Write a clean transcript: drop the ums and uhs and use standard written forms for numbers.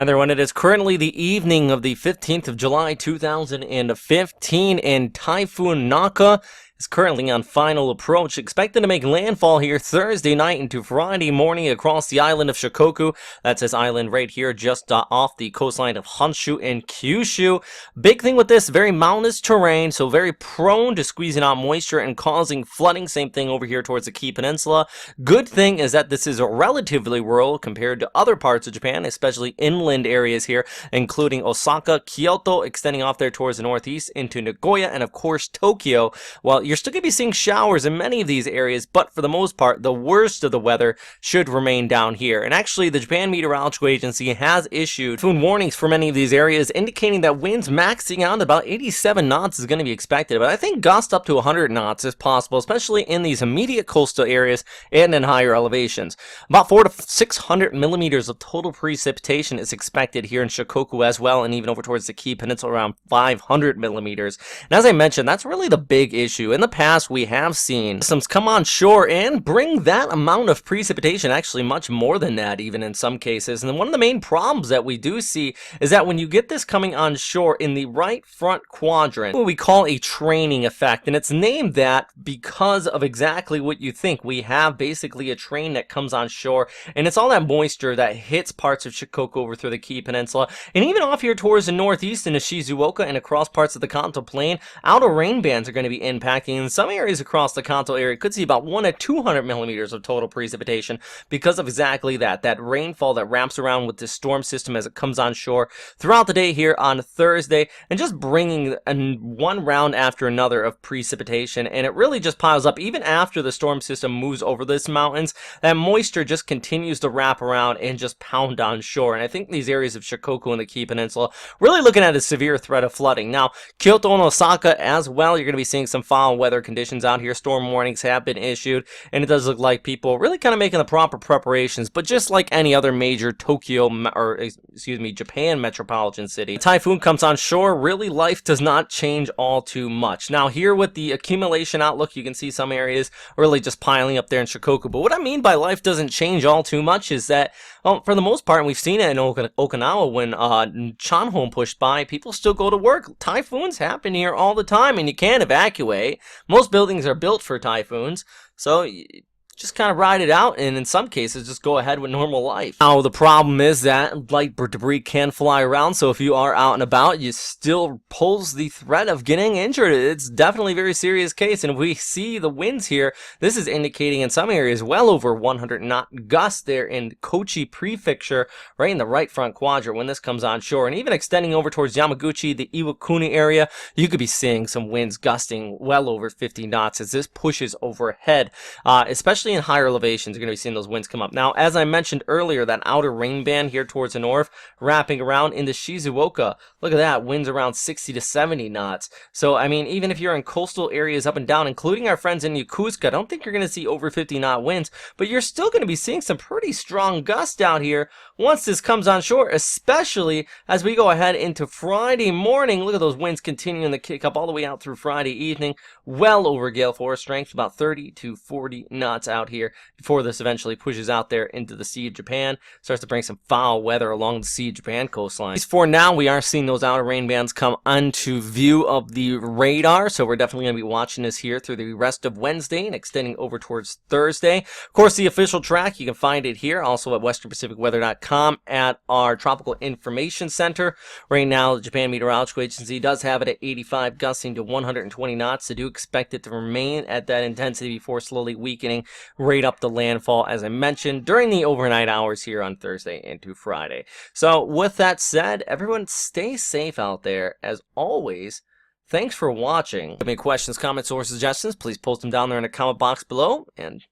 And everyone, it is currently the evening of the 15th of July 2015, and Typhoon Nangka is currently on final approach, expected to make landfall here Thursday night into Friday morning across the island of Shikoku. That's this island right here, just off the coastline of Honshu and Kyushu. Big thing with this, very mountainous terrain, so very prone to squeezing out moisture and causing flooding. Same thing over here towards the Kii Peninsula. Good thing is that this is relatively rural compared to other parts of Japan, especially inland areas here, including Osaka, Kyoto, extending off there towards the northeast into Nagoya, and of course Tokyo. Well, you're still going to be seeing showers in many of these areas, but for the most part, the worst of the weather should remain down here. And actually, the Japan Meteorological Agency has issued typhoon warnings for many of these areas, indicating that winds maxing out at about 87 knots is going to be expected, but I think gusts up to 100 knots is possible, especially in these immediate coastal areas and in higher elevations. About 400 to 600 millimeters of total precipitation is expected here in Shikoku as well, and even over towards the Kii Peninsula around 500 millimeters. And as I mentioned, that's really the big issue. In the past, we have seen systems come on shore and bring that amount of precipitation, actually much more than that even in some cases. And then one of the main problems that we do see is that when you get this coming on shore in the right front quadrant, what we call a training effect, and it's named that because of exactly what you think. We have basically a train that comes on shore, and it's all that moisture that hits parts of Shikoku over through the Kii Peninsula, and even off here towards the northeast into Shizuoka and across parts of the Kanto Plain. Outer rain bands are going to be impacting. In some areas across the Kanto area, could see about 100 to 200 millimeters of total precipitation because of exactly that rainfall that wraps around with this storm system as it comes on shore throughout the day here on Thursday, and just bringing one round after another of precipitation. And it really just piles up even after the storm system moves over these mountains. That moisture just continues to wrap around and just pound on shore. And I think these areas of Shikoku and the Kii Peninsula really looking at a severe threat of flooding. Now, Kyoto and Osaka as well, you're going to be seeing some foul weather conditions out here. Storm warnings have been issued, and it does look like people really kind of making the proper preparations. But just like any other major Japan metropolitan city, a typhoon comes on shore, really life does not change all too much. Now here with the accumulation outlook, you can see some areas really just piling up there in Shikoku. But what I mean by life doesn't change all too much is that, well, for the most part, and we've seen it in Okinawa when Chanhong pushed by, people still go to work. Typhoons happen here all the time, and you can't evacuate. Most buildings are built for typhoons, so just kind of ride it out, and in some cases just go ahead with normal life. Now the problem is that light debris can fly around, so if you are out and about, you still pose the threat of getting injured. It's definitely a very serious case, and if we see the winds here, this is indicating in some areas well over 100 knot gusts there in Kochi Prefecture, right in the right front quadrant when this comes on shore, and even extending over towards Yamaguchi, the Iwakuni area, you could be seeing some winds gusting well over 50 knots as this pushes overhead, especially in higher elevations. You're going to be seeing those winds come up. Now, as I mentioned earlier, that outer rain band here towards the north, wrapping around into Shizuoka. Look at that, winds around 60 to 70 knots. So, I mean, even if you're in coastal areas up and down, including our friends in Yokosuka, I don't think you're going to see over 50 knot winds, but you're still going to be seeing some pretty strong gusts out here once this comes on shore, especially as we go ahead into Friday morning. Look at those winds continuing to kick up all the way out through Friday evening, well over gale force strength, about 30 to 40 knots out here before this eventually pushes out there into the Sea of Japan, starts to bring some foul weather along the Sea of Japan coastline. For now, we are seeing those outer rain bands come onto view of the radar, so we're definitely going to be watching this here through the rest of Wednesday and extending over towards Thursday. Of course, the official track, you can find it here, also at westernpacificweather.com at our Tropical Information Center. Right now, the Japan Meteorological Agency does have it at 85 gusting to 120 knots. They do expect it to remain at that intensity before slowly weakening right up the landfall, as I mentioned, during the overnight hours here on Thursday into Friday. So with that said, everyone stay safe out there. As always, thanks for watching. If you have any questions, comments, or suggestions, please post them down there in the comment box below, and